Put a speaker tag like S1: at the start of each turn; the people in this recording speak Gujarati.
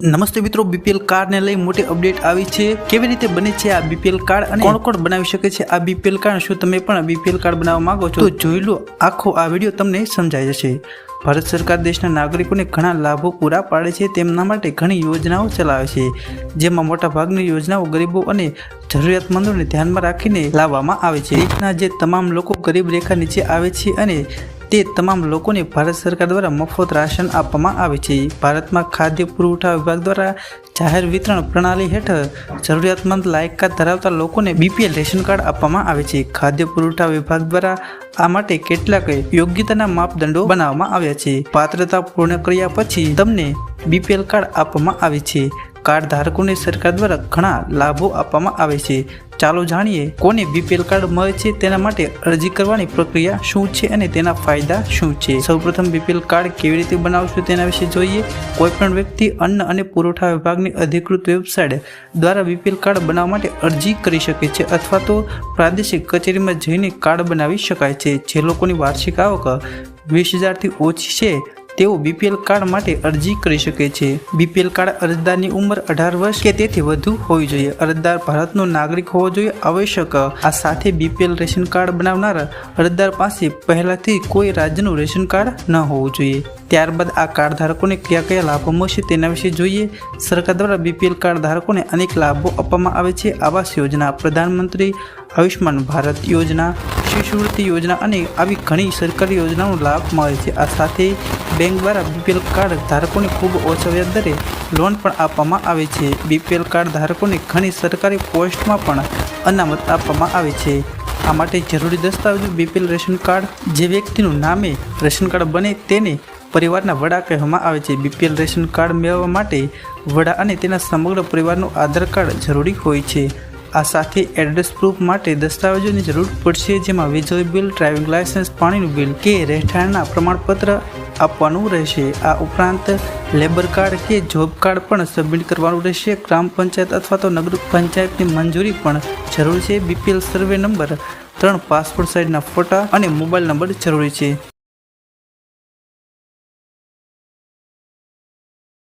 S1: નમસ્તે મિત્રો, બીપીએલ કાર્ડને લઈ મોટી અપડેટ આવી છે। કેવી રીતે બને છે આ બીપીએલ કાર્ડ અને કોણ કોણ બનાવી શકે છે આ બીપીએલ કાર્ડ? શું તમે પણ બીપીએલ કાર્ડ બનાવવા માંગો છો? તો જોઈ લો, આખો આ વિડીયો તમને સમજાઈ જશે। ભારત સરકાર દેશના નાગરિકોને ઘણા લાભો પૂરા પાડે છે, તેમના માટે ઘણી યોજનાઓ ચલાવે છે, જેમાં મોટાભાગની યોજનાઓ ગરીબો અને જરૂરિયાતમંદોને ધ્યાનમાં રાખીને લાવવામાં આવે છે। દેશના જે તમામ લોકો ગરીબ રેખા નીચે આવે છે અને તે તમામ લોકોને ભારત સરકાર દ્વારા મફત રાશન આપવામાં આવે છે। ભારતમાં ખાદ્ય પુરવઠા વિભાગ દ્વારા જાહેર વિતરણ પ્રણાલી હેઠળ જરૂરિયાતમંદ લાયકાત ધરાવતા લોકોને બીપીએલ રેશન કાર્ડ આપવામાં આવે છે। ખાદ્ય પુરવઠા વિભાગ દ્વારા આ માટે કેટલાક યોગ્યતાના માપદંડો બનાવવામાં આવ્યા છે। પાત્રતા પૂર્ણ કર્યા પછી તમને બીપીએલ કાર્ડ આપવામાં આવે છે। કાર્ડ ધારકોને સરકાર દ્વારા ઘણા લાભો આપવામાં આવે છે। ચાલો જાણીએ કોને બીપીએલ કાર્ડ મળે છે, તેના માટે અરજી કરવાની પ્રક્રિયા શું છે અને તેના ફાયદા શું છે। સૌપ્રથમ બીપીએલ કાર્ડ કેવી રીતે બનાવશું તેના વિશે જોઈએ। કોઈપણ વ્યક્તિ અન્ન અને પુરવઠા વિભાગની અધિકૃત વેબસાઇટ દ્વારા બીપીએલ કાર્ડ બનાવવા માટે અરજી કરી શકે છે અથવા તો પ્રાદેશિક કચેરીમાં જઈને કાર્ડ બનાવી શકાય છે। જે લોકોની વાર્ષિક આવક 20,000થી ઓછી છે તેઓ બીપીએલ કાર્ડ માટે અરજી કરી શકે છે। બીપીએલ કાર્ડ અરજદારની ઉંમર 18 વર્ષ કે તેથી વધુ હોવી જોઈએ। અરજદાર ભારતનો નાગરિક હોવો જોઈએ આવશ્યક। આ સાથે બીપીએલ રેશન કાર્ડ બનાવનાર અરજદાર પાસે પહેલાથી કોઈ રાજ્યનું રેશન કાર્ડ ન હોવું જોઈએ। ત્યારબાદ આ કાર્ડ ધારકોને કયા કયા લાભો મળશે તેના વિશે જોઈએ। સરકાર દ્વારા બીપીએલ કાર્ડ ધારકોને અનેક લાભો આપવામાં આવે છે। આવાસ યોજના, પ્રધાનમંત્રી આયુષ્માન ભારત યોજના, શિશુવૃત્તિ યોજના અને આવી ઘણી સરકારી યોજનાનો લાભ મળે છે। આ સાથે બેંક દ્વારા બીપીએલ કાર્ડ ધારકોને ખૂબ ઓછા વ્યાજ દરે લોન પણ આપવામાં આવે છે। બીપીએલ કાર્ડ ધારકોને ઘણી સરકારી પોસ્ટમાં પણ અનામત આપવામાં આવે છે। આ માટે જરૂરી દસ્તાવેજો બીપીએલ રેશન કાર્ડ, જે વ્યક્તિનું નામે રેશન કાર્ડ બને તેને પરિવારના વડા કહેવામાં આવે છે। બીપીએલ રેશન કાર્ડ મેળવવા માટે વડા અને તેના સમગ્ર પરિવારનું આધાર કાર્ડ જરૂરી હોય છે। આ સાથે એડ્રેસ પ્રૂફ માટે દસ્તાવેજોની જરૂર પડશે, જેમાં વીજળી બિલ, ડ્રાઇવિંગ લાયસન્સ, પાણીનું બિલ કે રહેઠાણના પ્રમાણપત્ર આપવાનું રહેશે। આ ઉપરાંત લેબર કાર્ડ કે જોબ કાર્ડ પણ સબમિટ કરવાનું રહેશે। ગ્રામ પંચાયત અથવા તો નગર પંચાયતની મંજૂરી પણ જરૂરી છે। બીપીએલ સર્વે નંબર 3, પાસપોર્ટ સાઇઝના ફોટા અને મોબાઈલ નંબર જરૂરી છે।